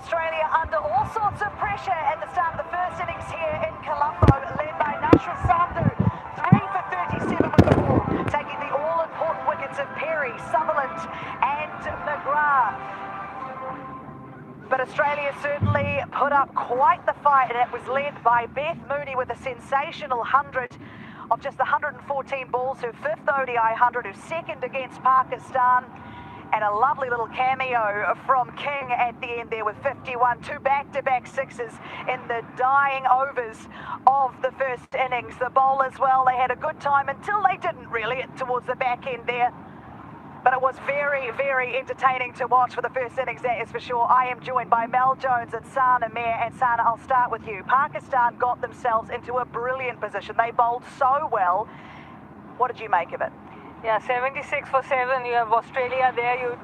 Australia under all sorts of pressure at the start of the first innings here in Colombo, led by Nashra Sandhu. 3 for 37 with the ball, taking the all-important wickets of Perry, Sutherland and McGrath. But Australia certainly put up quite the fight, and it was led by Beth Mooney with a sensational 100 of just 114 balls, her fifth ODI 100, her second against Pakistan. And a lovely little cameo from King at the end there with 51, two back-to-back sixes in the dying overs of the first innings. The bowlers, well, they had a good time until they didn't really towards the back end there. But it was very, very entertaining to watch for the first innings, that is for sure. I am joined by Mel Jones and Sana Mir. And Sana, I'll start with you. Pakistan got themselves into a brilliant position. They bowled so well. What did you make of it? Yeah, 76 for 7. You have Australia there. You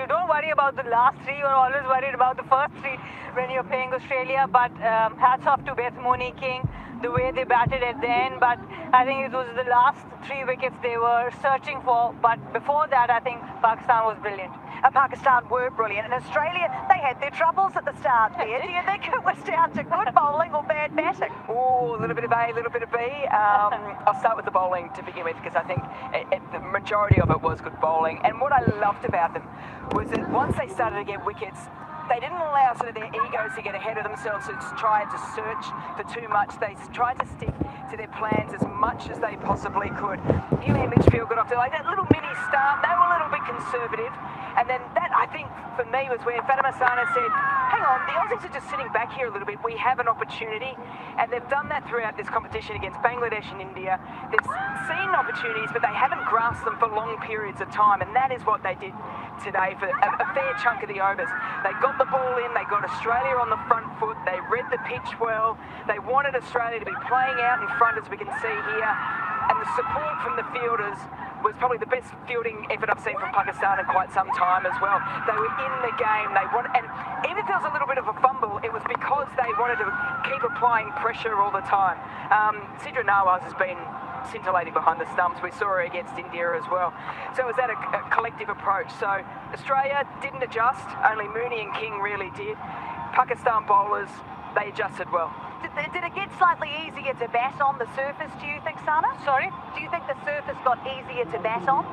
don't worry about the last three. You're always worried about the first three when you're playing Australia. But hats off to Beth Mooney, King, the way they batted at the end. But I think it was the last 3 wickets they were searching for. But before that, I think Pakistan was brilliant. Pakistan were brilliant. And Australia, they had their troubles at the start there. Do you think it was down to good bowling or bad batting? Oh, a little bit of A, a little bit of B. I'll start with the bowling to begin with, because I think the majority of it was good bowling. And what I loved about them was that once they started to get wickets, they didn't allow sort of their egos to get ahead of themselves to try to search for too much. They tried to stick to their plans as much as they possibly could. Elaine Litchfield got off to like that little mini start. They were a little bit conservative. And then that, I think, for me, was where Fatima Sana said, hang on, the Aussies are just sitting back here a little bit. We have an opportunity. And they've done that throughout this competition against Bangladesh and India. They've seen opportunities, but they haven't grasped them for long periods of time. And that is what they did today for a fair chunk of the overs. They got the ball in, they got Australia on the front foot, they read the pitch well, they wanted Australia to be playing out in front, as we can see here, and the support from the fielders was probably the best fielding effort I've seen from Pakistan in quite some time as well. They were in the game, and even if there was a little bit of a fumble, it was because they wanted to keep applying pressure all the time. Sidra Nawaz has been scintillating behind the stumps. We saw her against India as well. So it was that a collective approach. So Australia didn't adjust, only Mooney and King really did. Pakistan bowlers, they adjusted well. Did it get slightly easier to bat on the surface, do you think, Sana? Sorry? Do you think the surface got easier to bat on?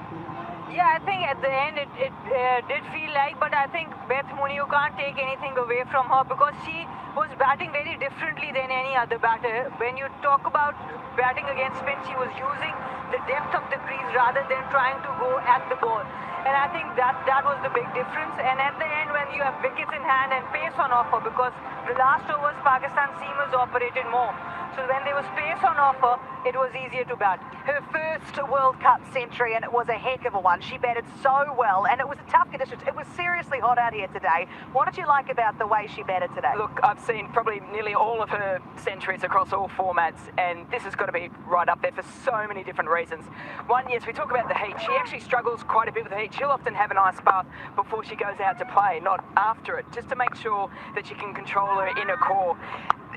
Yeah, I think at the end it did feel like, but I think Beth Mooney, you can't take anything away from her because she was batting very differently than any other batter. When you talk about batting against spin, she was using the depth of the crease rather than trying to go at the ball. And I think that was the big difference. And at the end, when you have wickets in hand and pace on offer, because the last overs Pakistan seamers operated more. So when there was pace on offer, it was easier to bat. Her first World Cup century, and it was a heck of a one. She batted so well, and it was a tough conditions. It was seriously hot out here today. What did you like about the way she batted today? Look, I've seen probably nearly all of her centuries across all formats, and this has got to be right up there for so many different reasons. One, yes, we talk about the heat. She actually struggles quite a bit with the heat. She'll often have an ice bath before she goes out to play, not after it, just to make sure that she can control her inner core.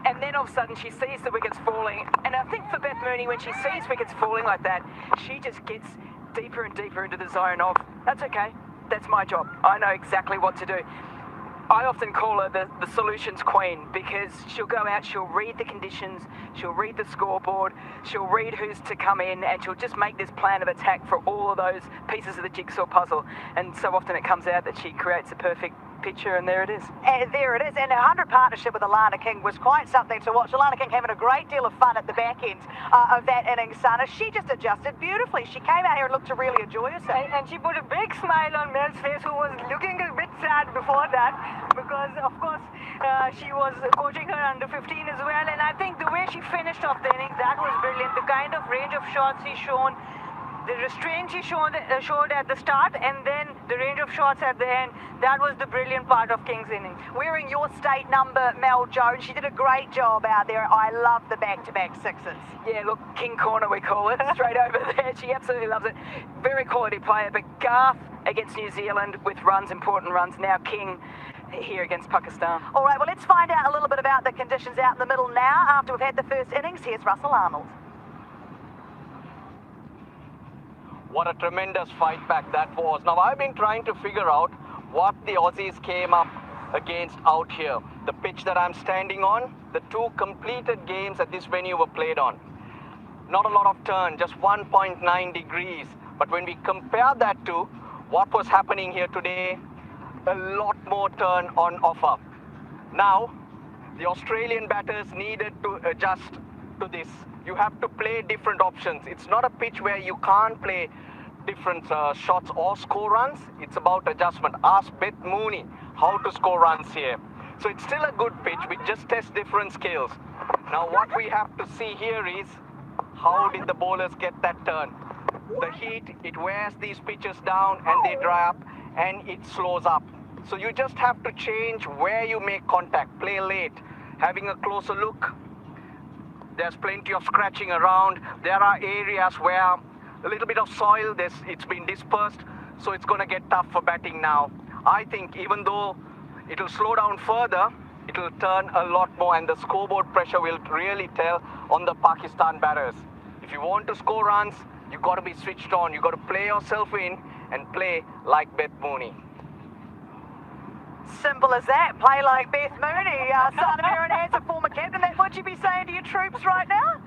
And then all of a sudden she sees the wickets falling. And I think for Beth Mooney, when she sees wickets falling like that, she just gets deeper and deeper into the zone of, that's okay, that's my job. I know exactly what to do. I often call her the solutions queen because she'll go out, she'll read the conditions, she'll read the scoreboard, she'll read who's to come in, and she'll just make this plan of attack for all of those pieces of the jigsaw puzzle. And so often it comes out that she creates a perfect picture, and there it is. And there it is. And her 100 partnership with Alana King was quite something to watch. Alana King having a great deal of fun at the back end of that innings, Sana. She just adjusted beautifully. She came out here and looked to really enjoy herself. And she put a big smile on Mel's face, who was looking a bit sad before that, because of course she was coaching her under 15 as well. And I think the way she finished off the innings, that was brilliant. The kind of range of shots she's shown, the restraint she showed at the start, and then the range of shots at the end, that was the brilliant part of King's innings. Wearing your state number, Mel Jones, she did a great job out there. I love the back-to-back sixes. Yeah, look, King Corner we call it, straight over there. She absolutely loves it. Very quality player, but Garth against New Zealand with runs, important runs. Now King here against Pakistan. All right, well, let's find out a little bit about the conditions out in the middle now. After we've had the first innings, here's Russell Arnold. What a tremendous fight back that was. Now, I've been trying to figure out what the Aussies came up against out here. The pitch that I'm standing on, the 2 completed games at this venue were played on. Not a lot of turn, just 1.9 degrees. But when we compare that to what was happening here today, a lot more turn on offer. Now, the Australian batters needed to adjust to this. You have to play different options. It's not a pitch where you can't play different shots or score runs. It's about adjustment. Ask Beth Mooney how to score runs here. So it's still a good pitch. We just test different skills. Now what we have to see here is how did the bowlers get that turn? The heat, it wears these pitches down and they dry up and it slows up. So you just have to change where you make contact, play late, having a closer look. There's plenty of scratching around. There are areas where a little bit of soil, it's been dispersed, so it's going to get tough for batting now. I think even though it'll slow down further, it'll turn a lot more and the scoreboard pressure will really tell on the Pakistan batters. If you want to score runs, you've got to be switched on. You've got to play yourself in and play like Beth Mooney. Simple as that. Play like Beth Mooney. Sana Miran as a former captain. That's what you'd be saying to your troops right now?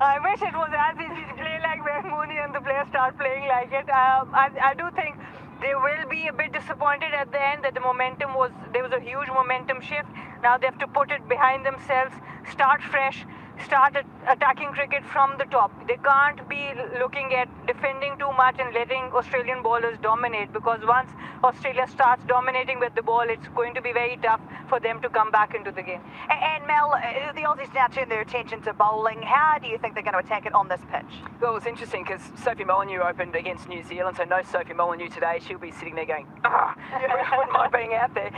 I wish it was as easy to play like Beth Mooney and the players start playing like it. I do think they will be a bit disappointed at the end that there was a huge momentum shift. Now they have to put it behind themselves, start fresh, start attacking cricket from the top. They can't be looking at defending too much and letting Australian bowlers dominate, because once Australia starts dominating with the ball, it's going to be very tough for them to come back into the game. And Mel, the Aussies now turn their attention to bowling. How do you think they're going to attack it on this pitch? Well, it's interesting because Sophie Molyneux opened against New Zealand, so no Sophie Molyneux today. She'll be sitting there going, wouldn't mind being out there.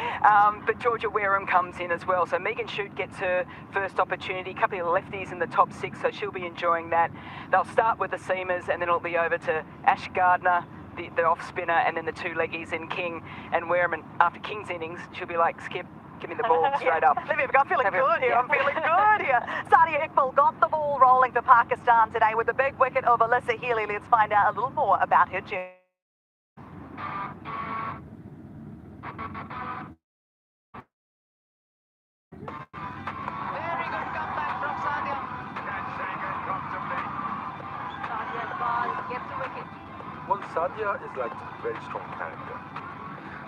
But Georgia Wareham comes in as well, so Megan Shute gets her first opportunity. A couple of lefties in the top 6, so she'll be enjoying that. They'll start with the seamers and then it'll be over to Ash Gardner, the off spinner, and then the 2 leggies in King and Wareham. And after King's innings, she'll be like, Skip, give me the ball straight up. Let me have a go. I'm feeling good here. I'm feeling good here. Sadia Iqbal got the ball rolling for Pakistan today with a big wicket of Alyssa Healy. Let's find out a little more about her journey. Very good comeback from Sadia. Sadia Iqbal gets the wicket. Well, Sadia is like a very strong character.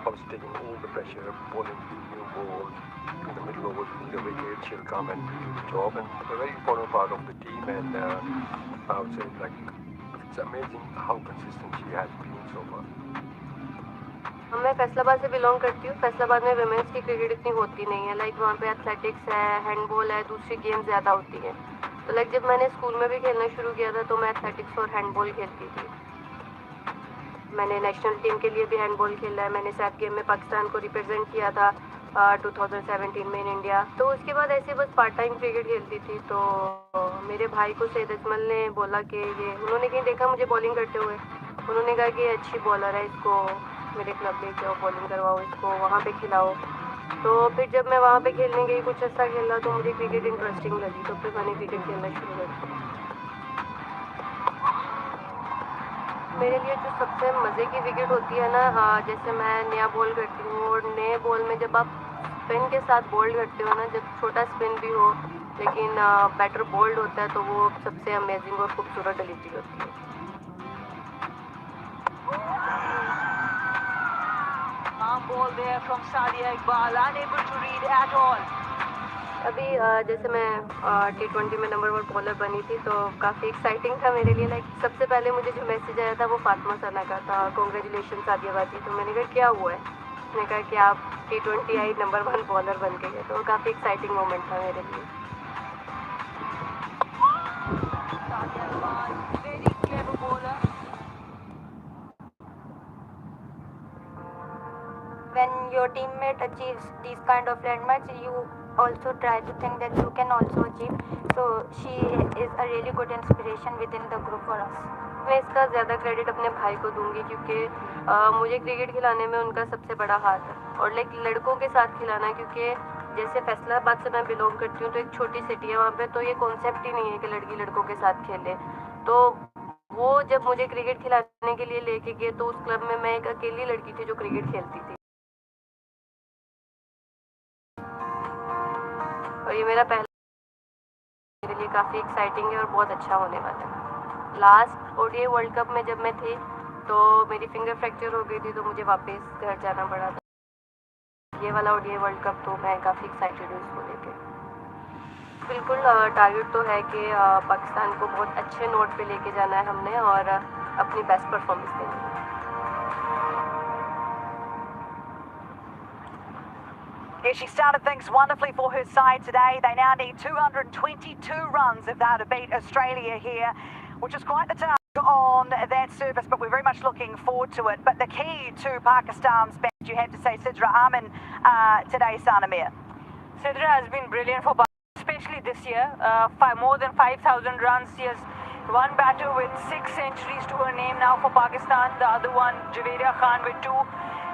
Obviously taking all the pressure, bowling new ball in the middle over the wicket, she'll come and do the job, and a very important part of the team. And I would say, like, it's amazing how consistent she has been so far. मैं फैसलाबाद से belong करती हूँ। फैसलाबाद में women's की cricket इतनी होती नहीं है। लाइक वहाँ पे एथलेटिक्स है, हैंडबॉल है, दूसरी गेम ज़्यादा होती है। तो लाइक जब मैंने स्कूल में भी खेलना शुरू किया था तो मैं एथलेटिक्स और हैंडबॉल खेलती थी। मैंने नेशनल टीम के लिए भी हैंडबॉल खेला है। मैंने सैफ गेम में पाकिस्तान को रिप्रेजेंट किया था 2017 में इन इंडिया। तो उसके बाद ऐसे बस पार्ट टाइम क्रिकेट खेलती थी। तो मेरे भाई को सैयद अजमल ने बोला कि ये, उन्होंने कहीं देखा मुझे बॉलिंग करते हुए, उन्होंने कहा कि ये अच्छी बॉलर है, इसको मेरे क्लब ले जाओ, बॉलिंग करवाओ, इसको वहाँ पे खिलाओ। तो फिर जब मैं वहाँ पे खेलने गई, कुछ अच्छा खेला तो मुझे क्रिकेट इंटरेस्टिंग लगी, तो फिर मैंने क्रिकेट खेलना शुरू कर दिया। मेरे लिए जो सबसे मज़े की विकेट होती है ना, जैसे मैं नया बॉल करती हूँ और नए बॉल में जब आप स्पिन के साथ बॉल्ड करते हो ना, जब छोटा स्पिन भी हो लेकिन बैटर बोल्ड होता है, तो वो सबसे अमेजिंग और खूबसूरत डिलीवरी होती है। Ball there from Sadia Iqbal, unable to read at all. अभी जैसे मैं T20 में नंबर 1 बॉलर बनी थी तो काफ़ी एक्साइटिंग था मेरे लिए। लाइक सबसे पहले मुझे जो मैसेज आया था वो फातिमा सना का था, कॉन्ग्रेचुलेशन सादिया बाजी। तो मैंने कहा क्या हुआ है? उसने कहा कि आप T20 आई नंबर 1 बॉलर बन के गए। तो काफ़ी एक्साइटिंग मोमेंट था मेरे लिए। Sadia Iqbal, very clever bowler. When your teammate achieves these kind of landmarks, you also try to think that you can also achieve. So she is a really good inspiration within the group for us. मैं इसका ज़्यादा credit अपने भाई को दूंगी क्योंकि मुझे cricket खिलाने में उनका सबसे बड़ा हाथ है। और लाइक लड़कों के साथ खिलाना, क्योंकि जैसे फैसलाबाद से मैं बिलोंग करती हूँ तो एक छोटी सिटी है वहाँ पे, तो ये कॉन्सेप्ट ही नहीं है कि लड़की लड़कों के साथ खेले। तो वो जब मुझे क्रिकेट खिलाने के लिए लेके गए तो उस क्लब में मैं एक अकेली लड़की थी जो क्रिकेट खेलती थी। और ये मेरा पहला मेरे लिए काफ़ी एक्साइटिंग है और बहुत अच्छा होने वाला है। लास्ट ODI वर्ल्ड कप में जब मैं थी तो मेरी फिंगर फ्रैक्चर हो गई थी, तो मुझे वापस घर जाना पड़ा था। ये वाला ODI वर्ल्ड कप तो मैं काफ़ी एक्साइटेड हूँ इसको लेके। बिल्कुल टारगेट तो है कि पाकिस्तान को बहुत अच्छे नोट पे लेके जाना है हमने और अपनी बेस्ट परफॉर्मेंस देनी है। Yeah, she started things wonderfully for her side today. They now need 222 runs if they're to beat Australia here, which is quite the task on that surface, but we're very much looking forward to it. But the key to Pakistan's match, you have to say, Sidra Amin today, Sanamir. Sidra has been brilliant for Pakistan, especially this year. More than 5,000 runs. She has one batter with 6 centuries to her name now for Pakistan. The other one, Javeria Khan, with 2.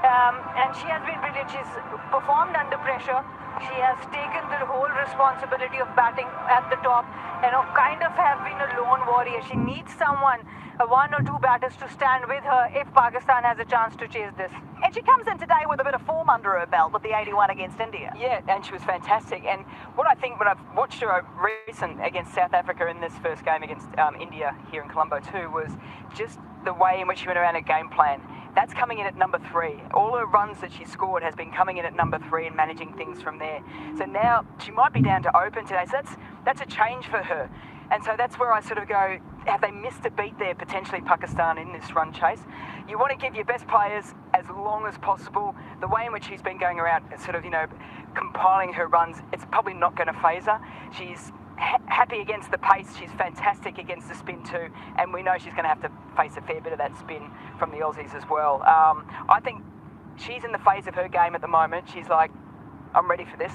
And she has been brilliant. She's performed under pressure. She has taken the whole responsibility of batting at the top and kind of have been a lone warrior. She needs someone, 1 or 2 batters to stand with her if Pakistan has a chance to chase this. And she comes in today with a bit of form under her belt with the 81 against India. Yeah, and she was fantastic. And what I think when I've watched her recent against South Africa in this first game against India here in Colombo too, was just the way in which she went around her game plan. That's coming in at number 3. All her runs that she scored has been coming in at number 3 and managing things from there. So now she might be down to open today. So that's a change for her. And so that's where I sort of go, have they missed a beat there, potentially Pakistan, in this run chase? You want to give your best players as long as possible. The way in which she's been going around, sort of, compiling her runs, it's probably not going to phase her. She's happy against the pace. She's fantastic against the spin too. And we know she's going to have to face a fair bit of that spin from the Aussies as well. I think she's in the phase of her game at the moment. She's like, I'm ready for this.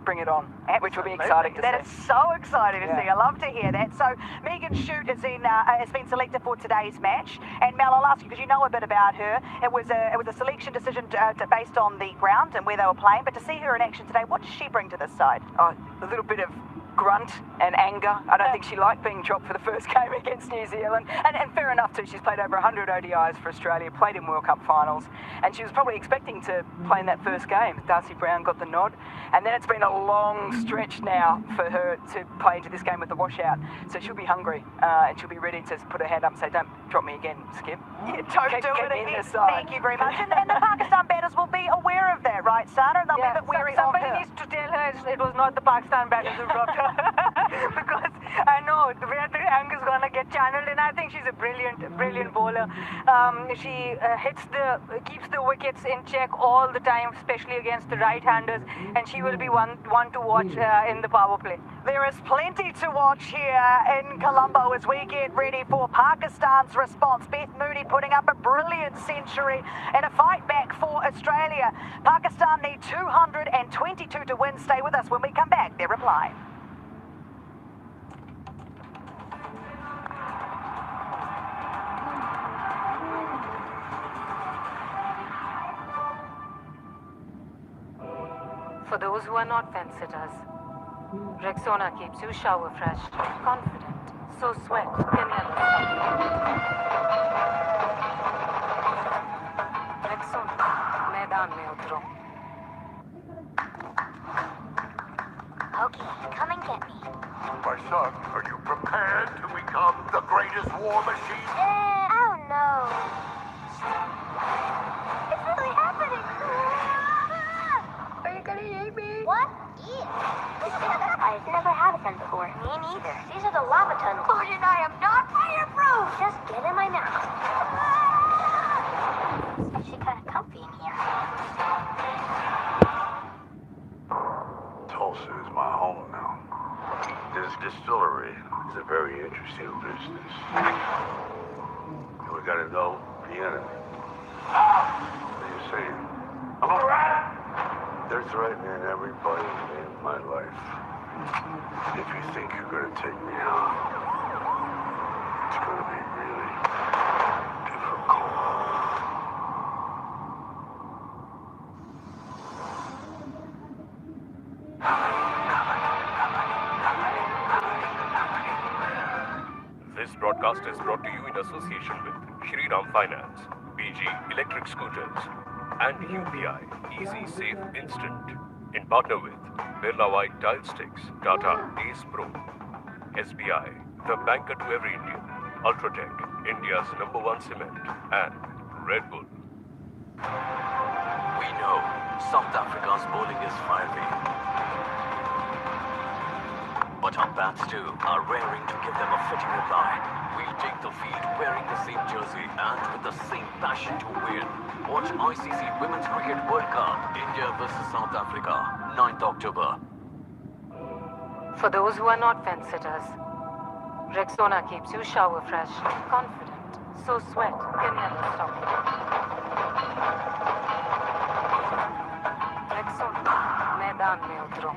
Bring it on. Absolutely. Which will be exciting to see. That is so exciting to see. I love to hear that. So Megan Shute has been selected for today's match. And Mel, I'll ask you, because you know a bit about her. It was a selection decision based on the ground and where they were playing. But to see her in action today, what does she bring to this side? A little bit of grunt and anger. I don't think she liked being dropped for the first game against New Zealand. And fair enough too, she's played over 100 ODIs for Australia, played in World Cup finals, and she was probably expecting to play in that first game. Darcy Brown got the nod, and then it's been a long stretch now for her to play into this game with the washout. So she'll be hungry, and she'll be ready to put her hand up and say, don't drop me again, Skip. Yeah, don't do it again. Thank you very much. And the Pakistan batters will be aware of that, right, Sana? And they'll be a bit wary of her. Somebody needs to tell her it was not the Pakistan batters who dropped her. Because I know where the anger's gonna get channeled, and I think she's a brilliant bowler. She keeps the wickets in check all the time, especially against the right-handers, and she will be one to watch in the power play. There is plenty to watch here in Colombo as we get ready for Pakistan's response. Beth Mooney putting up a brilliant century and a fight back for Australia. Pakistan need 222 to win. Stay with us when we come back. Their reply. For those who are not fence-sitters, Rexona keeps you shower fresh, confident, so sweat can never stop. Rexona, मैदान में उतरो. Okay, come and get me. My son, are you prepared to become the greatest war machine? I don't know. It's really happening. Are you gonna eat me? What? Eat? I've never had a gun before. Me neither. These are the lava tunnels. Oh, and I am not fireproof. Just get in my mouth. It's actually kind of comfy in here. Tulsa is my home now. This distillery is a very interesting business. We gotta know the enemy. What are you saying? I'm a rat! They're threatening everybody in my life. If you think you're gonna take me out, it's gonna be really difficult. This broadcast is brought to you in association with Shri Ram Finance, BG Electric Scooters, and UPI Easy Safe Instant, in partner with Birla White Tile Sticks, Tata Ace Pro, SBI, the banker to every Indian, Ultratech, India's #1 cement, and Red Bull. We know South Africa's bowling is fiery. But our bats too are raring to give them a fitting reply. We'll take the field wearing the same jersey and with the same passion to win. Watch ICC Women's Cricket World Cup, India versus South Africa, 9th October. For those who are not fence-sitters, Rexona keeps you shower fresh, confident, so sweat can never stop you. Rexona, मैदान में उतरो.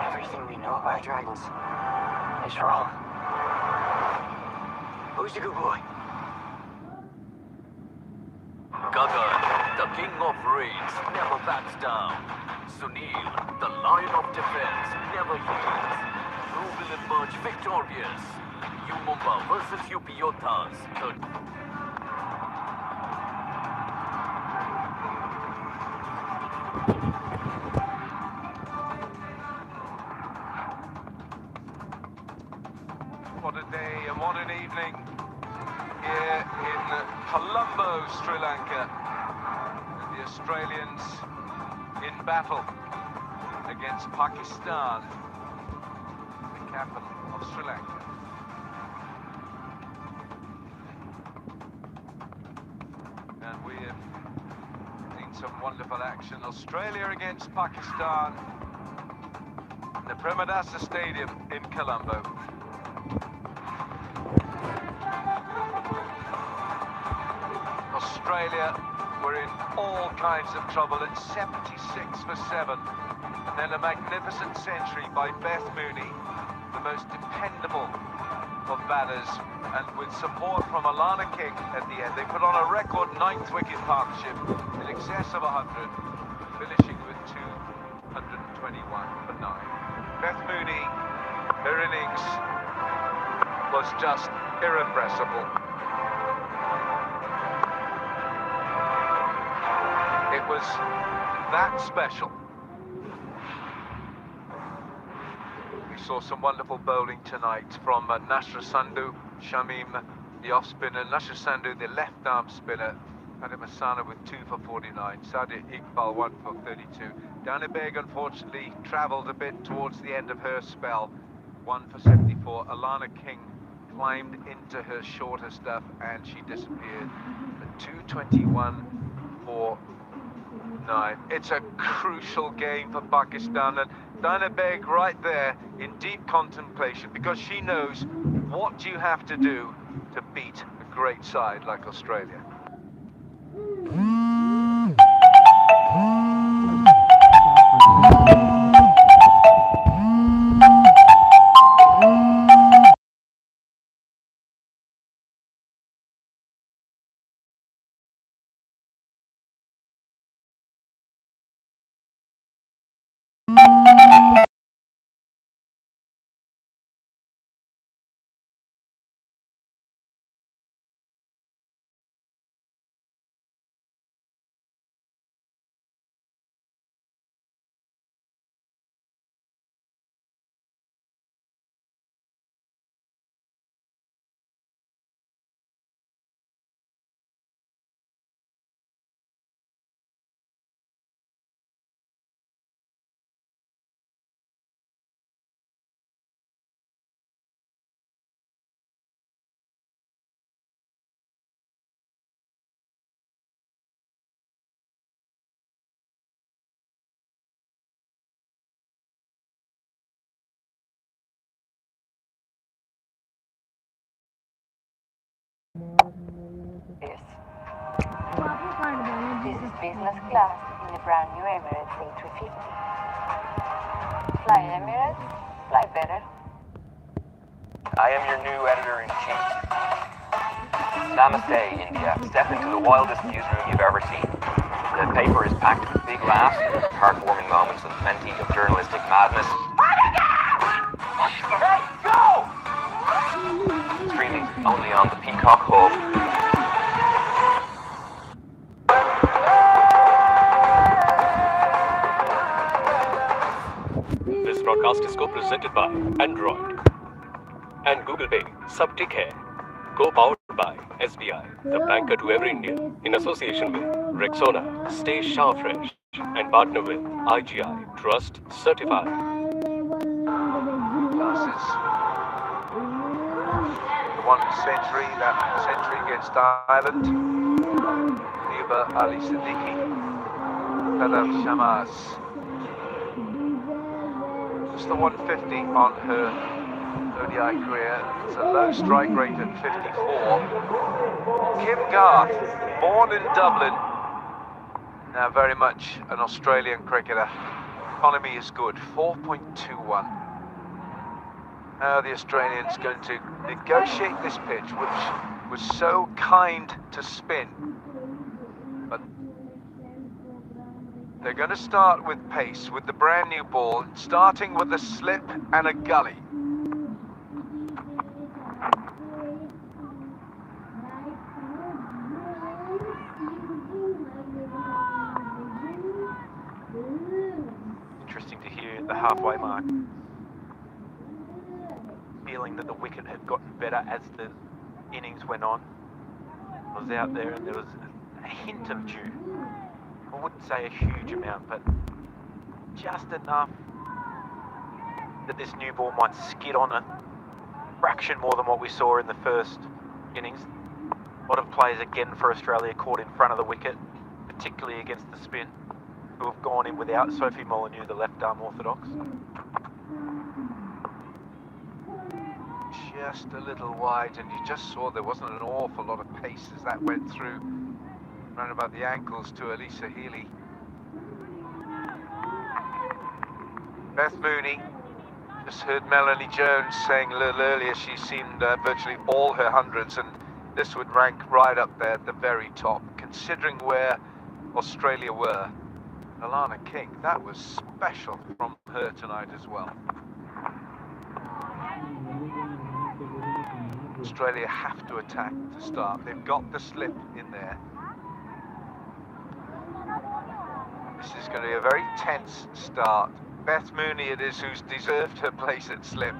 Everything we know about dragons is wrong. Who's the good boy? Gagan, the king of raids, never backs down. Sunil, the lion of defense, never yields. Who will emerge victorious? Mumba versus UP Yoddhas. What a day and what an evening here in Colombo, Sri Lanka. The Australians in battle against Pakistan, the capital of Sri Lanka. And we have seen some wonderful action. Australia against Pakistan in the Premadasa Stadium in Colombo. Australia were in all kinds of trouble at 76 for 7. And then a magnificent century by Beth Mooney, the most dependable of batters, and with support from Alana King at the end. They put on a record 9th wicket partnership in excess of 100, finishing with 221 for 9. Beth Mooney, her innings was just irrepressible. It was that special. We saw some wonderful bowling tonight from Nashra Sandhu, Shamim, the off spinner, Nashra Sandhu, the left arm spinner, Paddy Masana with 2 for 49, Sadia Iqbal 1 for 32. Dana Beg unfortunately travelled a bit towards the end of her spell, 1 for 74. Alana King climbed into her shorter stuff and she disappeared at 221 for 9. It's a crucial game for Pakistan, and Dana Beg right there in deep contemplation, because she knows what you have to do to beat a great side like Australia. This is business class in the brand new Emirates A350. Fly Emirates, fly better. I am your new editor-in-chief. Namaste, India. Step into the wildest newsroom you've ever seen. The paper is packed with big laughs, heartwarming moments, and plenty of journalistic madness. Hey, go! Streaming only on the Peacock Bangkok home. This broadcast is co-presented by Android and Google Pay. Sab theek hai. Co-powered by SBI, the banker to every Indian, in association with Rexona, Stay Shower Fresh, and partner with IGI, Trust Certified. Glasses. The one century, that century against Ireland. Niba Ali Siddiqui. Kadar Shamaz. Just the 150 on her ODI career. It's a low strike rate at 54. Kim Garth, born in Dublin, now very much an Australian cricketer. Economy is good, 4.21. How are the Australians going to negotiate this pitch, which was so kind to spin? But they're going to start with pace, with the brand new ball, starting with a slip and a gully. Interesting to hear at the halfway mark, feeling that the wicket had gotten better as the innings went on. I was out there and there was a hint of dew. I wouldn't say a huge amount, but just enough that this new ball might skid on a fraction more than what we saw in the first innings. A lot of players again for Australia caught in front of the wicket, particularly against the spin, who have gone in without Sophie Molyneux, the left-arm orthodox. Just a little wide, and you just saw there wasn't an awful lot of pace as that went through round about the ankles to Elisa Healy. Beth Mooney, just heard Melanie Jones saying a little earlier she's seen virtually all her hundreds, and this would rank right up there at the very top, considering where Australia were. Alana King, that was special from her tonight as well. Australia have to attack to start. They've got the slip in there. This is going to be a very tense start. Beth Mooney it is who's deserved her place at slip.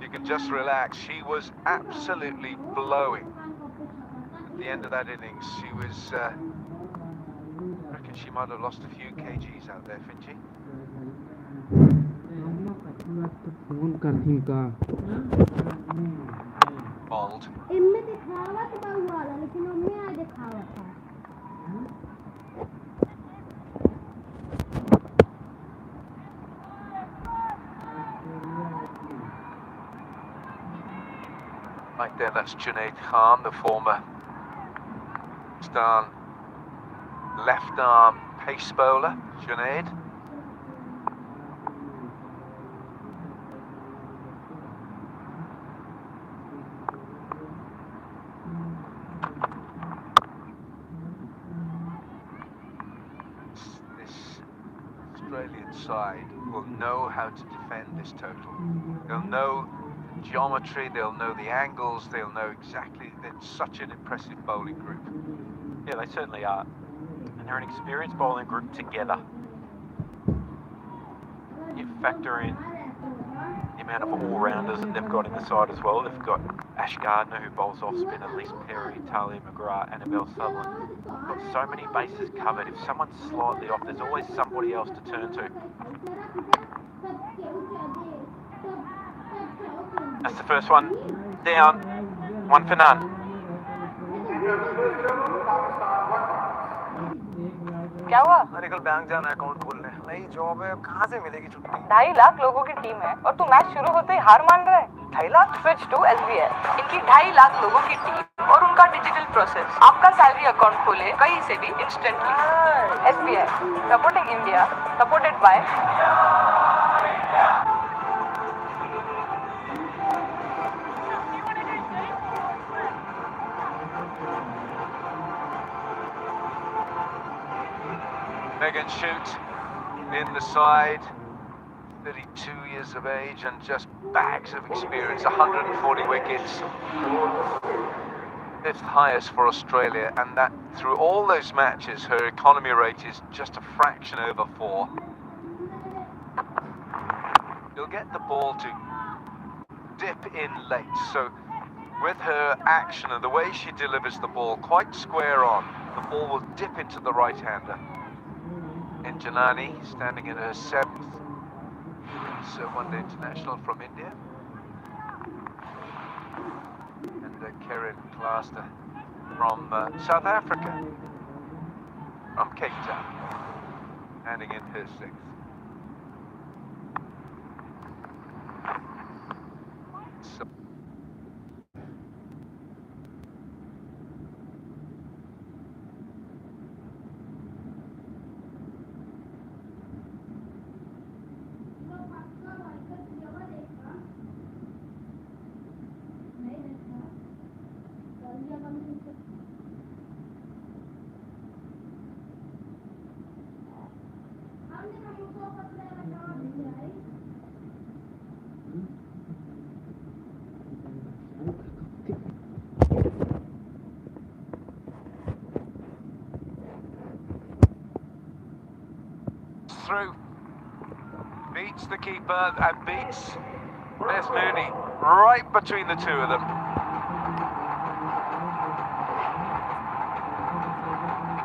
You can just relax. She was absolutely blowing. At the end of that innings, she was... I reckon she might have lost a few kgs out there, Finchie. Bold. Right there, that's Junaid Khan, the former Pakistan left arm pace bowler. Junaid. This Australian side will know how to defend this total. They'll know geometry, they'll know the angles, they'll know exactly. They're such an impressive bowling group. Yeah, they certainly are. And they're an experienced bowling group together. You factor in the amount of all-rounders that they've got in the side as well. They've got Ash Gardner, who bowls off spin, Elise Perry, Talia McGrath, Annabelle Sutherland. They've got so many bases covered. If someone's slightly off, there's always somebody else to turn to. That's the first one. Down. One for none. क्या हुआ? अरे कल bank जाना है account खोलने। नई job है, अब कहाँ से मिलेगी छुट्टी? 2.5 लाख लोगों की टीम है और तू मैच शुरू होते ही हार मान रहा है। 2.5 लाख? Switch to SBI। इनकी 2.5 लाख लोगों की टीम और उनका डिजिटल प्रोसेस। आपका सैलरी अकाउंट खोले कहीं से भी instantly. SBI, supporting India, supported by Megan Shute in the side, 32 years of age and just bags of experience, 140 wickets. fifth highest for Australia, and that through all those matches, her economy rate is just a fraction over 4. You'll get the ball to dip in late, so with her action and the way she delivers the ball quite square on, the ball will dip into the right-hander. In Janani, standing in her 7th one-day international from India. And Karen Claster from South Africa, from Cape Town, handing in her 6th. Through, beats the keeper and beats Beth Mooney right between the two of them.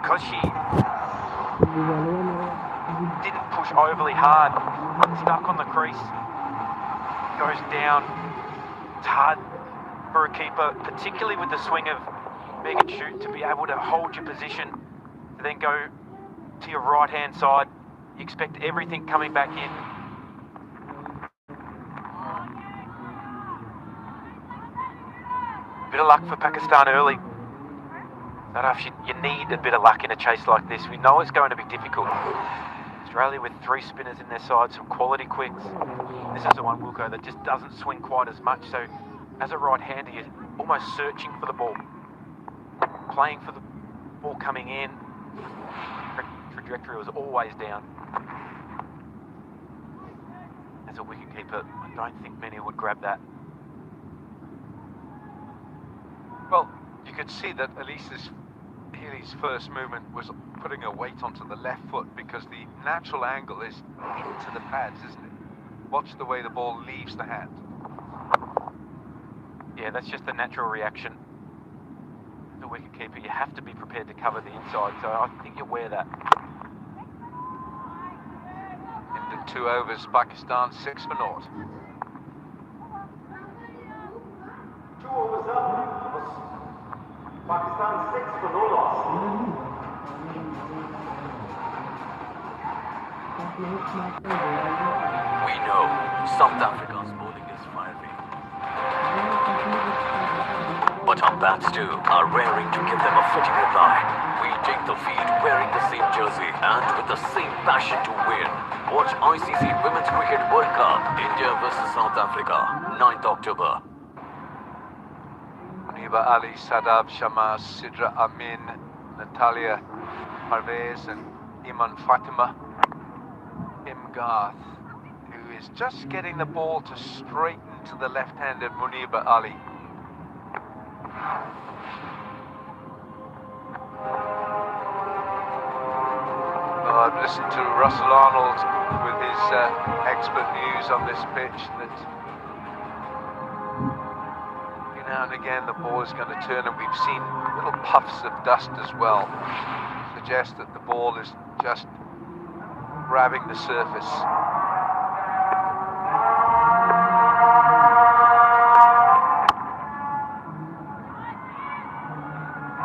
Because she didn't push overly hard, stuck on the crease, goes down. It's hard for a keeper, particularly with the swing of Megan Shute, to be able to hold your position, to then go to your right-hand side. You expect everything coming back in. Bit of luck for Pakistan early. I don't know if you need a bit of luck in a chase like this. We know it's going to be difficult. Australia with 3 spinners in their side, some quality quicks. This is the one, Wilco, that just doesn't swing quite as much. So as a right-hander, you're almost searching for the ball. Playing for the ball coming in. Trajectory was always down. As a wicketkeeper, I don't think many would grab that. Well, you could see that Alesis Healy's first movement was putting her weight onto the left foot because the natural angle is into the pads, isn't it? Watch the way the ball leaves the hand. Yeah, that's just the natural reaction. As a wicketkeeper, you have to be prepared to cover the inside, so I think you wear that. Into 2 overs, Pakistan 6 for naught. 2 overs up. Pakistan 6 for no loss. We know South Africa's bowling is fiery. But our bats too are raring to give them a fitting reply. We take the field wearing the same jersey and with the same passion to win. Watch ICC Women's Cricket World Cup, India versus South Africa, 9th October. Muniba Ali, Sadab Shammas, Sidra Amin, Natalia Parvez and Iman Fatima. Imgarth, who is just getting the ball to straighten to the left-handed Muniba Ali. I've listened to Russell Arnold with his expert news on this pitch that now and again the ball is going to turn, and we've seen little puffs of dust as well. Suggest that the ball is just grabbing the surface.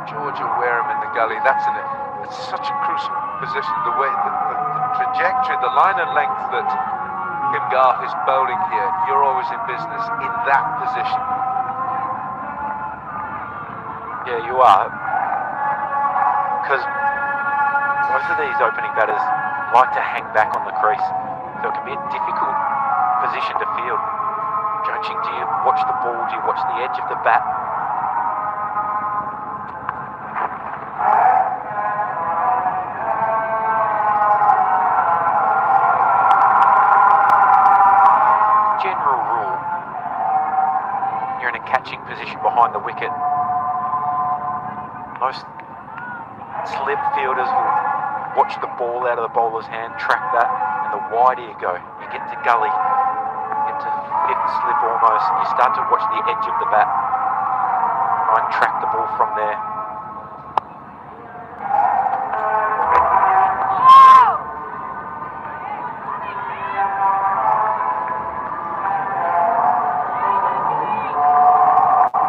Georgia Wareham in the gully, that's such a crucial position, the way, the trajectory, the line and length that Kim Garth is bowling here, you're always in business in that position. Yeah, you are. Because most of these opening batters like to hang back on the crease, so it can be a difficult position to field. Judging, do you watch the ball, do you watch the edge of the bat? General rule, you're in a catching position behind the wicket. Most slip fielders will watch the ball out of the bowler's hand, track that, and the wider you go, you get to gully, get to fifth slip almost, and you start to watch the edge of the bat, try and track the ball from there.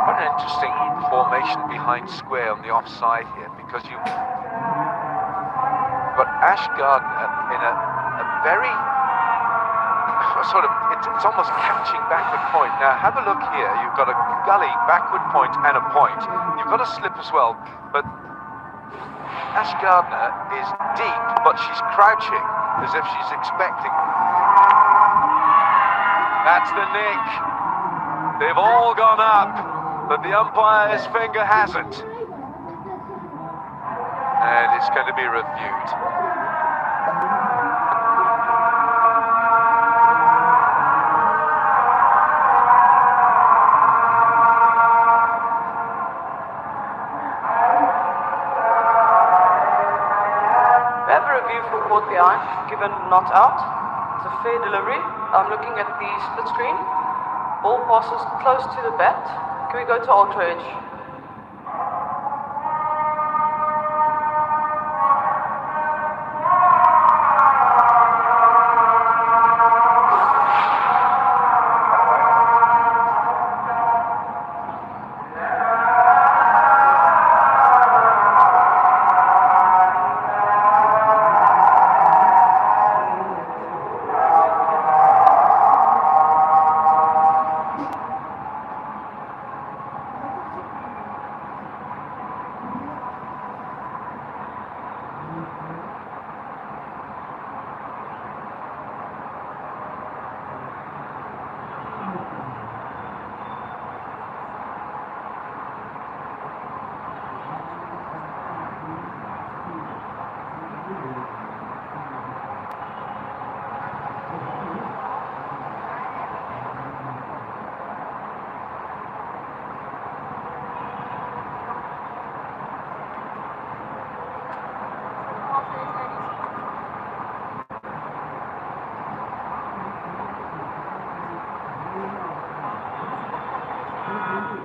What an interesting formation behind square on the offside here, because you've got Ash Gardner in a very sort of, it's almost catching backward point. Now have a look here, you've got a gully, backward point and a point. You've got a slip as well, but Ash Gardner is deep, but she's crouching as if she's expecting. That's the nick. They've all gone up, but the umpire's finger hasn't. And it's going to be reviewed. We have a review for court behind, given not out. It's a fair delivery. I'm looking at the split screen. Ball passes close to the bat. Can we go to ultra edge?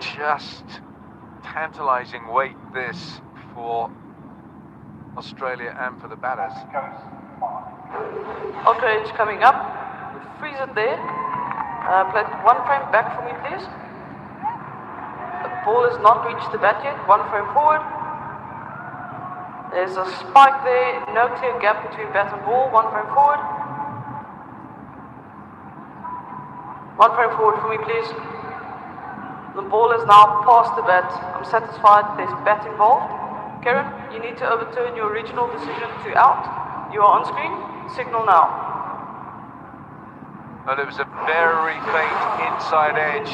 Just tantalising weight this for Australia and for the batters. Ultra edge coming up. Freeze it there. Play one frame back for me, please. The ball has not reached the bat yet. One frame forward. There's a spike there. No clear gap between bat and ball. One frame forward. One frame forward for me, please. The ball is now past the bat. I'm satisfied there's bat involved. Karen, you need to overturn your original decision to out. You are on screen. Signal now. Well, it was a very faint inside edge,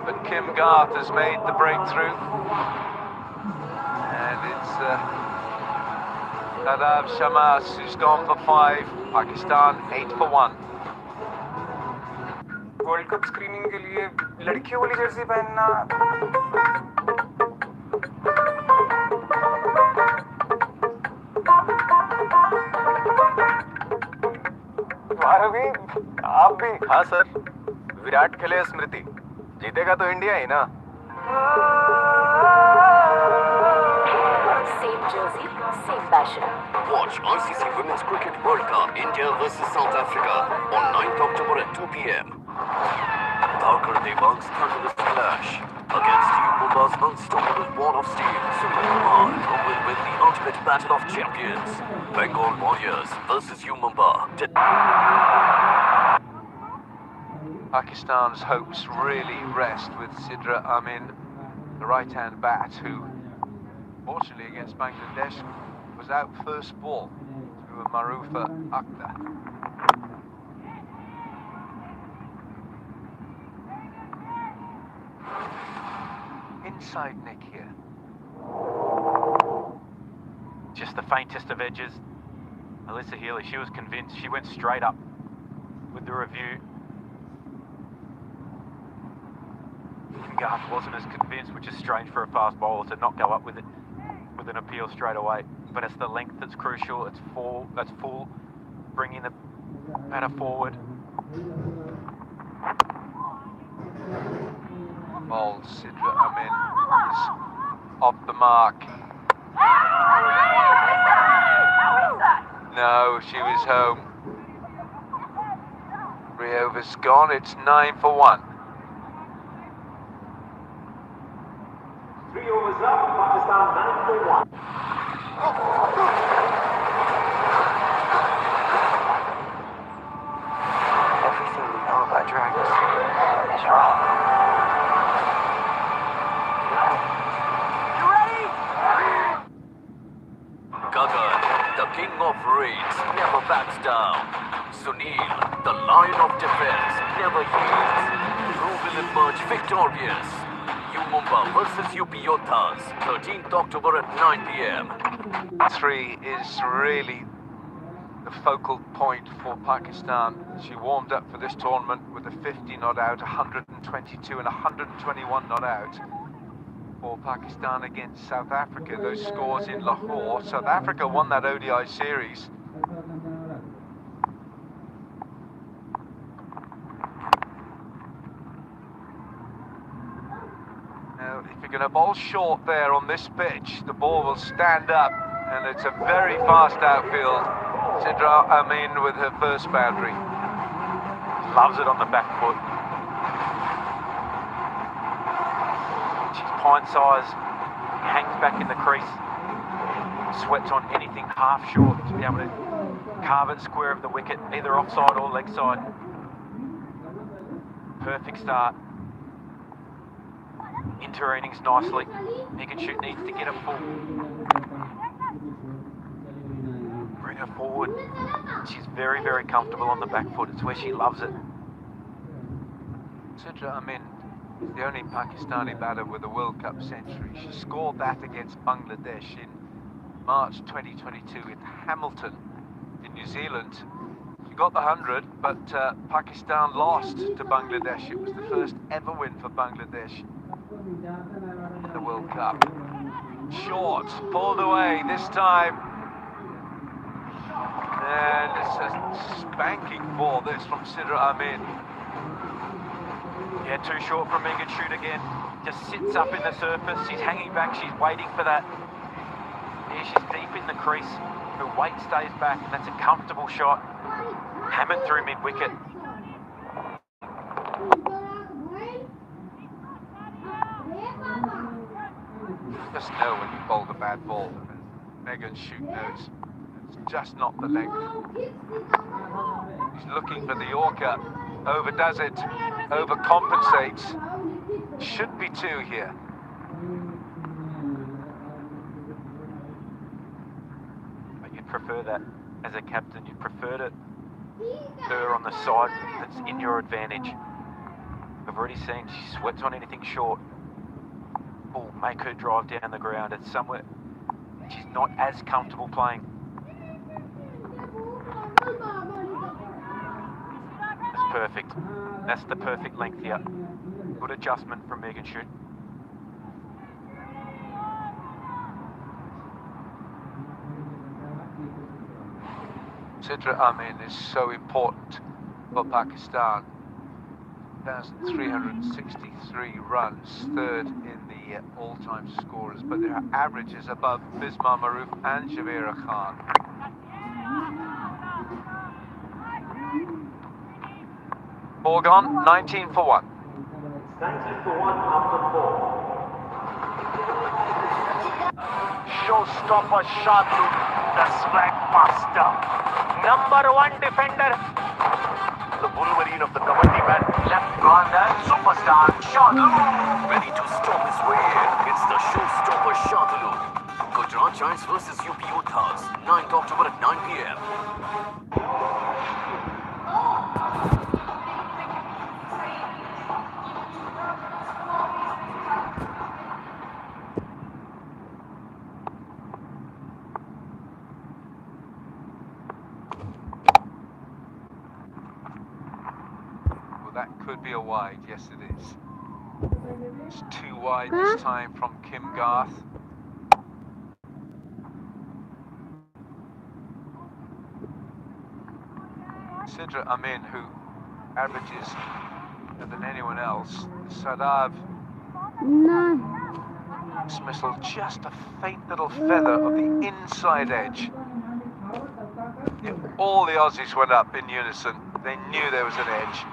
but Kim Garth has made the breakthrough. And it's Nadav Shamas who's gone for 5. Pakistan 8 for 1. World cup screening के लिए लड़कियों वाली Jersey पहनना आप भी हाँ sir Virat खेले स्मृति जीतेगा तो इंडिया ही ना Same jersey, same passion. Watch ICC Women's Cricket World Cup India vs South Africa on 9th October at 2 p.m. Thakur Devang's thunderous clash against U Mumba's unstoppable wall of steel. Surya Kumar will win the ultimate battle of champions. Bengal Warriors vs U Mumba. Pakistan's hopes really rest with Sidra Amin, the right-hand bat, who, fortunately against Bangladesh, was out first ball to Marufa Akhtar. Inside nick here. Just the faintest of edges. Alyssa Healy, she was convinced. She went straight up with the review. Garth wasn't as convinced, which is strange for a fast bowler to not go up with it. an appeal straight away. But it's the length that's crucial. It's full, bringing the batter forward. Well, Sidra Amin is off the mark. No, she was home. 3 overs gone, it's 9 for 1. 3 overs up, Pakistan 9 for 1. Everything we know about dragons is wrong. Gagan, the king of raids, never backs down. Sunil, the lion of defense, never yields. Who will emerge victorious? Mumbai versus UP Yoddhas, 13th October at 9 p.m. 3 is really the focal point for Pakistan. She warmed up for this tournament with a 50 not out, 122 and 121 not out for Pakistan against South Africa. Those scores in Lahore. South Africa won that ODI series. Now, if you're going to bowl short there on this pitch, the ball will stand up, and it's a very fast outfield. Sidra Amin with her first boundary. Loves it on the back foot. She's pint size, hangs back in the crease, sweats on anything half short to be able to carve it square of the wicket, either offside or leg side. Perfect start. Into her innings nicely. Megan Schutt needs to get it full. Bring her forward. She's very, very comfortable on the back foot. It's where she loves it. Sidra Amin is the only Pakistani batter with a World Cup century. She scored that against Bangladesh in March 2022 in Hamilton in New Zealand. She got the 100, but Pakistan lost to Bangladesh. It was the first ever win for Bangladesh in the World Cup. Short, pulled away this time. And it's a spanking ball, this from Sidra Amin. Yeah, too short from Megan Schutt again. Just sits up in the surface. She's hanging back. She's waiting for that. Yeah, she's deep in the crease. Her weight stays back, and that's a comfortable shot. Hammered through mid-wicket. Just know when you bowl the bad ball. Megan Schutt knows. It's just not the length. He's looking for the Yorker. Overdoes it. Overcompensates. Should be 2 here. But you'd prefer that as a captain. You'd prefer to her on the side that's in your advantage. I've already seen she sweats on anything short. Will make her drive down the ground. It's somewhere she's not as comfortable playing. That's perfect. That's the perfect length here. Good adjustment from Megan Schutt. Sidra Amin is so important for Pakistan. 1,363 runs, third in the all-time scorers, but their average is above Bismar Maroof and Shabira Khan. Ball gone, 19 for 1. 19 for 1 after 4. Showstopper Shadu, the swag master. #1 defender. The Wolverine of the Kabaddi bat, left-hander, superstar Shadu. Ready to stop his way. It's the showstopper Shadulu. Gujarat Giants versus UP Yoddhas, 9th October at 9 p.m. That could be a wide, yes it is. It's 2 wide this time from Kim Garth. Sidra Amin, who averages better than anyone else. Sadav dismissal, just a faint little feather of the inside edge. Yeah, all the Aussies went up in unison. They knew there was an edge.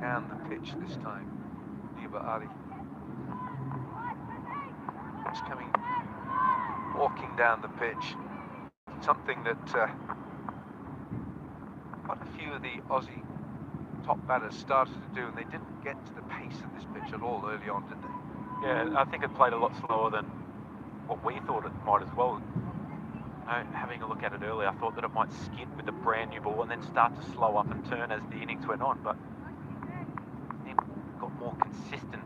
Down the pitch this time, Niba Ali. Just walking down the pitch. Something that quite a few of the Aussie top batters started to do, and they didn't get to the pace of this pitch at all early on, did they? Yeah, I think it played a lot slower than what we thought it might as well. Having a look at it earlier, I thought that it might skid with a brand new ball and then start to slow up and turn as the innings went on, but then got more consistent.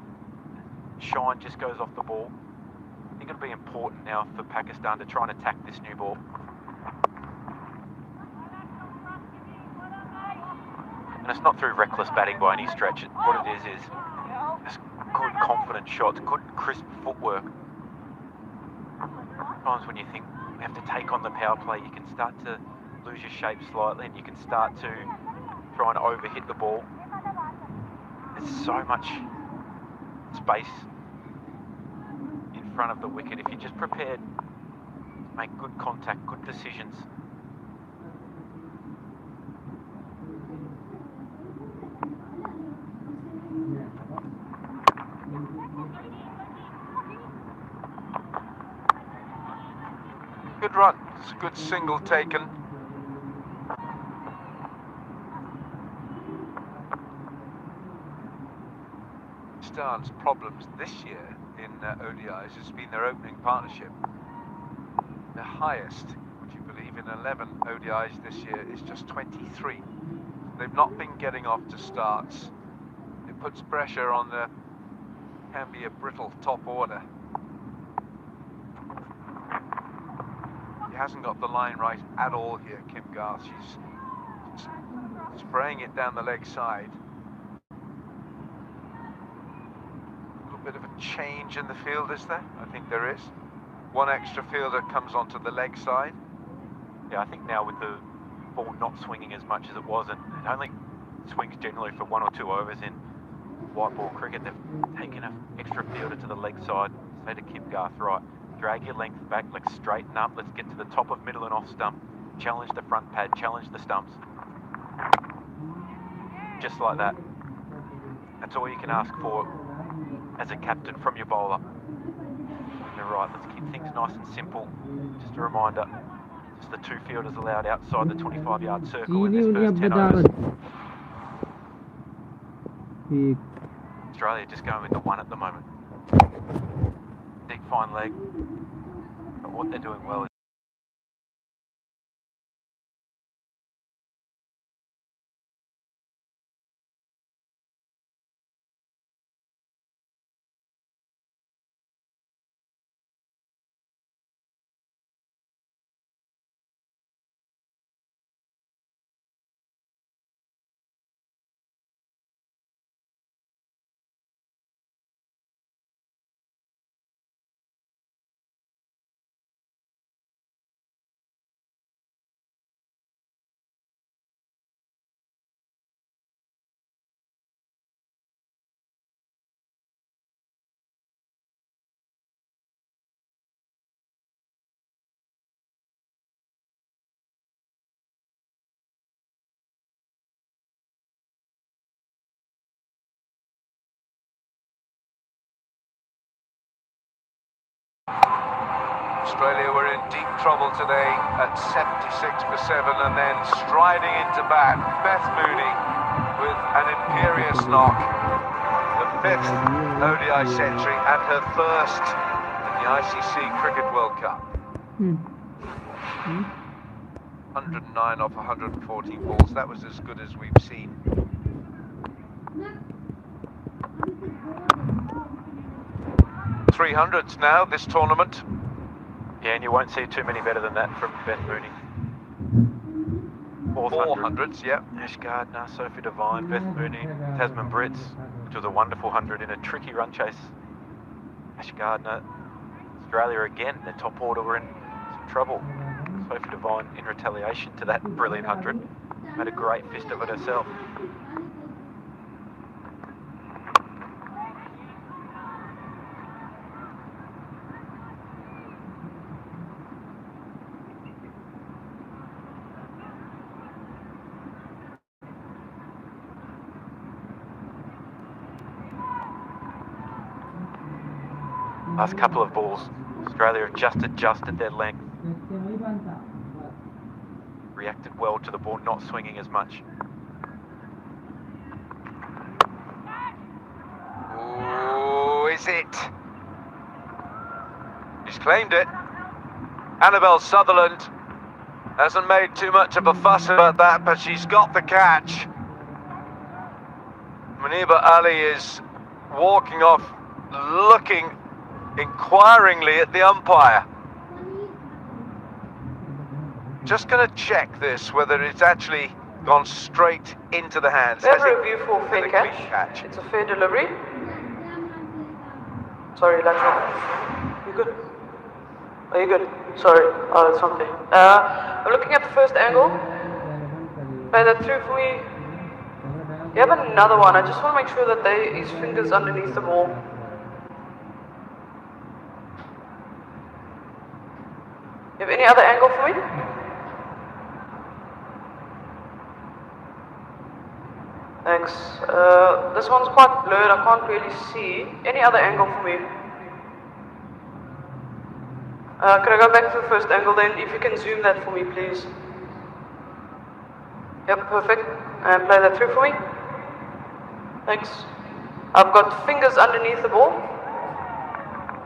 Shine just goes off the ball. I think it'll be important now for Pakistan to try and attack this new ball. And it's not through reckless batting by any stretch. What it is just good, confident shots, good, crisp footwork. Sometimes when you think you have to take on the power play, you can start to lose your shape slightly and you can start to try and overhit the ball. There's so much space in front of the wicket. If you're just prepared to make good contact, good decisions, good run. It's a good single taken. Pakistan's problems this year in ODIs has been their opening partnership. The highest, would you believe, in 11 ODIs this year is just 23. They've not been getting off to starts. It puts pressure on the can be a brittle top order. He hasn't got the line right at all here, Kim Garth. She's spraying it down the leg side. A little bit of a change in the field, is there? I think there is. One extra fielder comes onto the leg side. Yeah, I think now with the ball not swinging as much as it was, and it only swings generally for 1 or 2 overs in white ball cricket, they've taken an extra fielder to the leg side. Say to Kim Garth, right, drag your length back, let's straighten up, let's get to the top of middle and off stump, challenge the front pad, challenge the stumps. Just like that. That's all you can ask for as a captain from your bowler. You're right, let's keep things nice and simple. Just a reminder, just the 2 fielders allowed outside the 25-yard circle in this first 10 overs. Australia just going with the 1 at the moment. Deep fine leg, but what they're doing well is Australia were in deep trouble today at 76 for 7 and then striding into bat, Beth Mooney with an imperious knock. The fifth ODI century and her first in the ICC Cricket World Cup. 109 off 114 balls, that was as good as we've seen. .300s now this tournament. Yeah, and you won't see too many better than that from Beth Mooney. 400s, yeah. Ash Gardner, Sophie Devine, Beth Mooney, Tasman Brits, which was a wonderful 100 in a tricky run chase. Ash Gardner, Australia again, their top order were in some trouble. Sophie Devine, in retaliation to that brilliant 100, made a great fist of it herself. Last couple of balls, Australia have just adjusted their length. Reacted well to the ball not swinging as much. Oh, is it? She's claimed it. Annabelle Sutherland hasn't made too much of a fuss about that, but she's got the catch. Muniba Ali is walking off, looking inquiringly at the umpire. Just going to check this, whether it's actually gone straight into the hands. We have a review for fair catch. It's a fair delivery. Sorry, lateral. You good? Are you good? Sorry, that's not fair. I'm looking at the first angle. Play that through for me. You have another one. I just want to make sure that his fingers underneath the ball. You have any other angle for me? Thanks. This one's quite blurred, I can't really see. Any other angle for me? Could I go back to the first angle then? If you can zoom that for me, please. Yep, perfect. And play that through for me. Thanks. I've got fingers underneath the ball.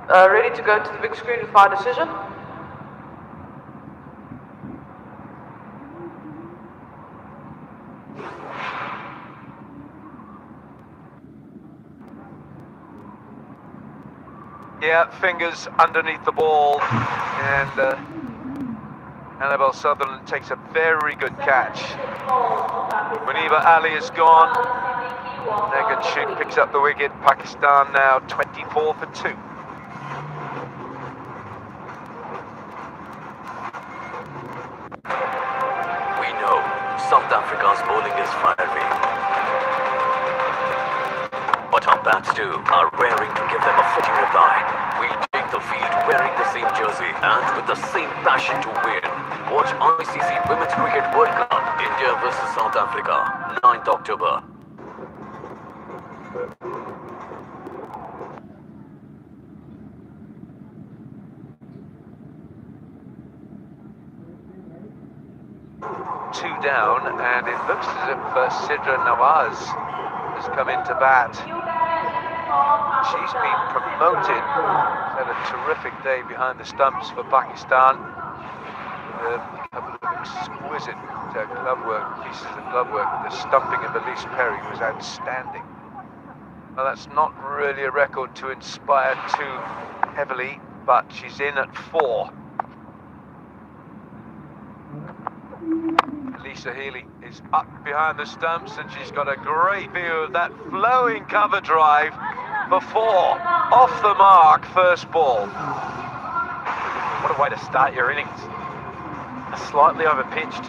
Ready to go to the big screen with my decision. Yeah, fingers underneath the ball, and Annabelle Sutherland takes a very good catch. Muniba Ali is gone. Megan Sheikh picks up the wicket. Pakistan now 24 for 2. We know South Africa's bowling is fiery. What our bats do are raring to give them a fitting reply. We take the field wearing the same jersey and with the same passion to win. Watch ICC Women's Cricket World Cup, India versus South Africa, 9th October. Two down, and it looks as if Sidra Nawaz has come into bat. She's been promoted. She's had a terrific day behind the stumps for Pakistan. A couple of exquisite glove work, pieces of glove work. The stumping of Elise Perry was outstanding. Well, that's not really a record to inspire too heavily, but she's in at 4. Lisa Healy is up behind the stumps, and she's got a great view of that flowing cover drive for 4. Off the mark, first ball. What a way to start your innings. Slightly overpitched.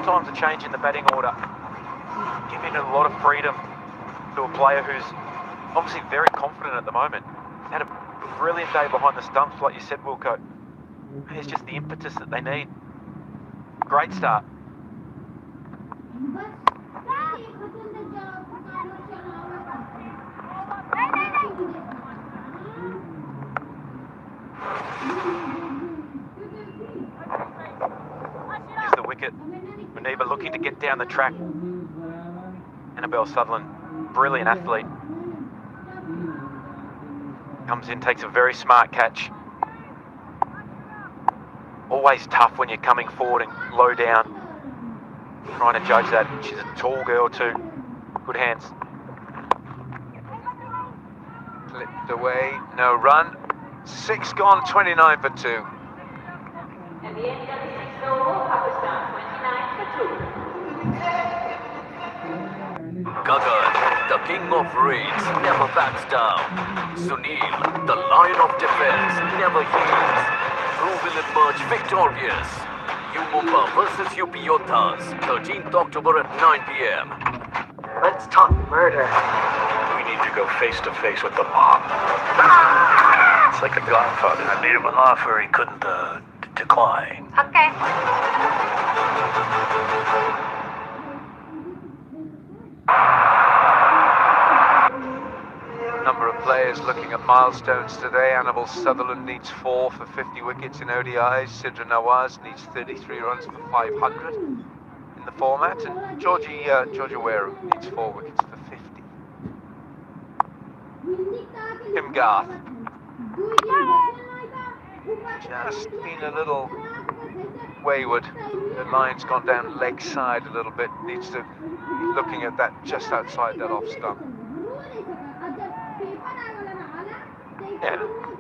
Sometimes a change in the batting order. Giving a lot of freedom to a player who's obviously very confident at the moment. Had a brilliant day behind the stumps, like you said, Wilco. It's just the impetus that they need. Great start. Here's the wicket. Muniba looking to get down the track. Annabelle Sutherland brilliant athlete. Comes in, takes a very smart catch. Always tough when you're coming forward and low down. Trying to judge that. She's a tall girl too. Good hands. Clipped away, no run. 6 gone, 29 for 2. And the end of the 6th over, Pakistan 29 for 2. Gagan, the king of raids, never backs down. Sunil, the lion of defense, never yields. Who will emerge victorious? Mumba versus UP Yoddhas, 13th October at 9 p.m. Let's talk murder. We need to go face to face with the mob. It's like The Godfather. I made him an offer he couldn't decline. Okay. Number of players looking at milestones today. Annabel Sutherland needs 4 for 50 wickets in ODIs. Sidra Nawaz needs 33 runs for 500 in the format. And Georgia Wareham needs 4 wickets for 50. Kim Garth. Just been a little wayward. The line's gone down leg side a little bit. Needs to be looking at that just outside that off stump. Yeah,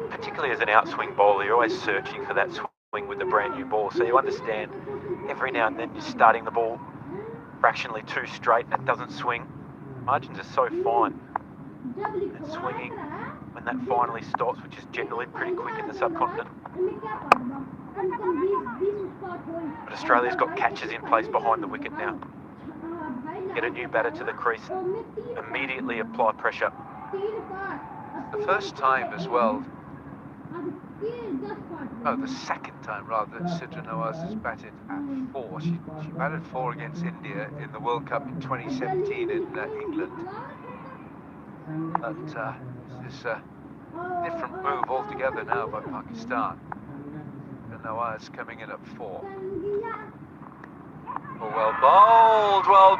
particularly as an outswing bowler, you're always searching for that swing with the brand new ball. So you understand every now and then you're starting the ball fractionally too straight and it doesn't swing. Margins are so fine. And swinging when that finally stops, which is generally pretty quick in the subcontinent. But Australia's got catches in place behind the wicket now. Get a new batter to the crease, immediately apply pressure. The first time as well, the second time rather, that Sidra Nawaz has batted at 4. She batted 4 against India in the World Cup in 2017 in England. But this is a different move altogether now by Pakistan. Sidra Nawaz coming in at 4. Oh, well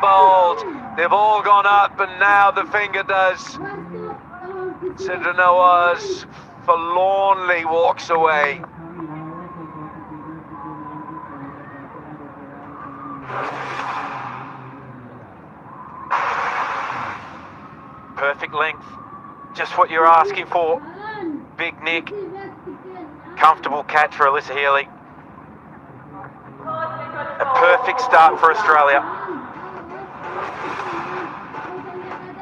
bowled. They've all gone up and now the finger does. Sidra Nawaz forlornly walks away. Perfect length, just what you're asking for. Big nick, comfortable catch for Alyssa Healy. A perfect start for Australia.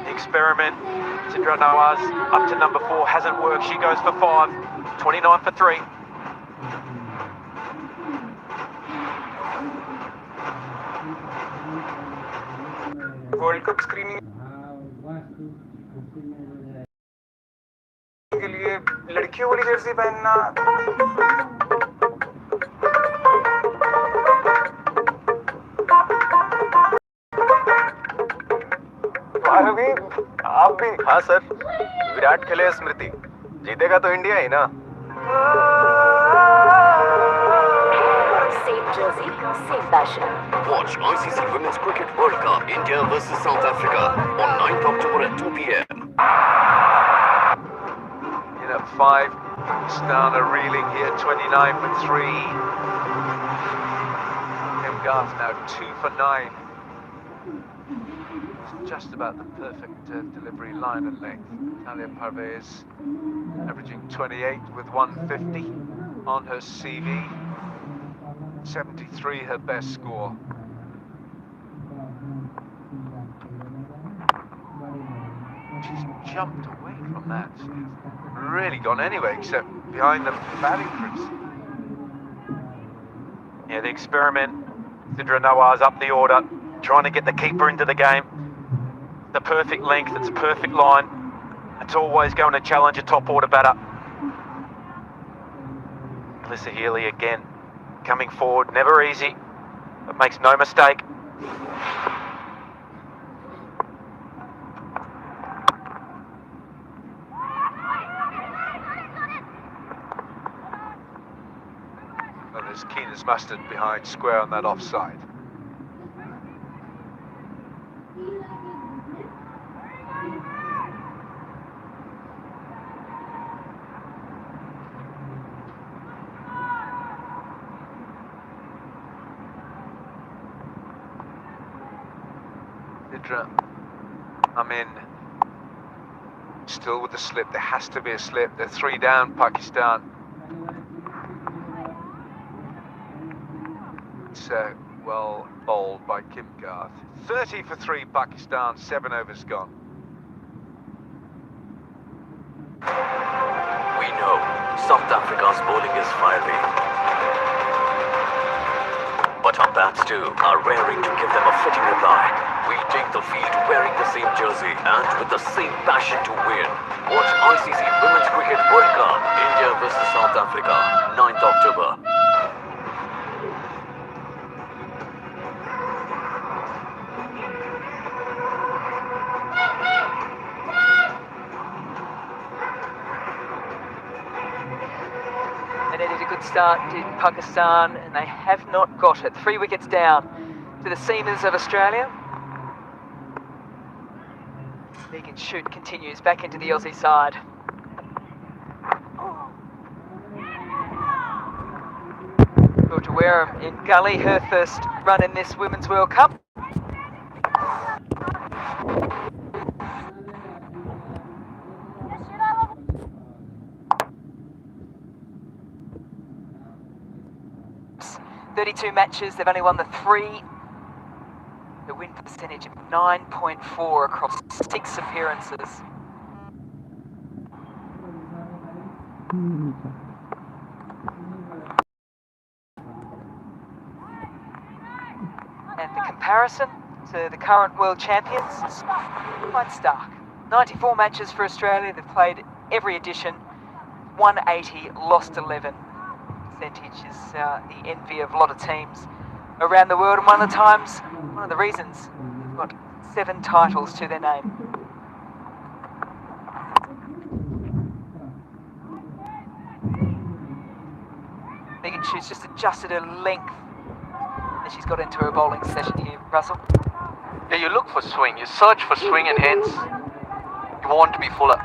The experiment, Sidra Nawaz up to number 4, hasn't worked. She goes for 5, 29 for 3. World cup screening के लिए लड़कियों वाली Jersey पहनना आप भी। हाँ sir, Virat खेले स्मृति, जीतेगा तो इंडिया ही ना। Same jersey, same passion. Watch ICC Women's Cricket World Cup, India versus South Africa on 9th October at 2 p.m. In at 5, Pakistan are reeling here, 29 for 3. Kim Garth now 2 for 9. Just about the perfect delivery line and length. Talia Parvez averaging 28 with 150 on her CV. 73 her best score. She's jumped away from that. She's really gone anywhere except behind the batting crease. Yeah, the experiment. Sidra Nawaz up the order, trying to get the keeper into the game. The perfect length, it's a perfect line. It's always going to challenge a top order batter. Alyssa Healy again, coming forward, never easy, but makes no mistake. Well, there's keen as mustard behind square on that offside. Rudra. I'm in. Still with the slip. There has to be a slip. They're 3 down, Pakistan. It's well bowled by Kim Garth. 30 for 3, Pakistan. 7 overs gone. We know South Africa's bowling is fiery. But our bats too are raring to give them a fitting reply. We take the field wearing the same jersey and with the same passion to win. Watch ICC Women's Cricket World Cup, India versus South Africa, 9th October. They needed a good start, did Pakistan, and they have not got it. 3 wickets down to the Seamers of Australia. Megan Shoot continues back into the Aussie side. Georgia Wareham in gully, her first run in this Women's World Cup. "32 matches, they've only won the 3. The win percentage of 9.4 across 6 appearances. And the comparison to the current world champions is quite stark. 94 matches for Australia, they've played every edition, 180, lost 11. Percentage is the envy of a lot of teams around the world, and one of the reasons they've got 7 titles to their name. Megan Shoot's just adjusted her length as she's got into her bowling session here, Russell. Yeah, you look for swing, you search for swing, and hence you want to be fuller.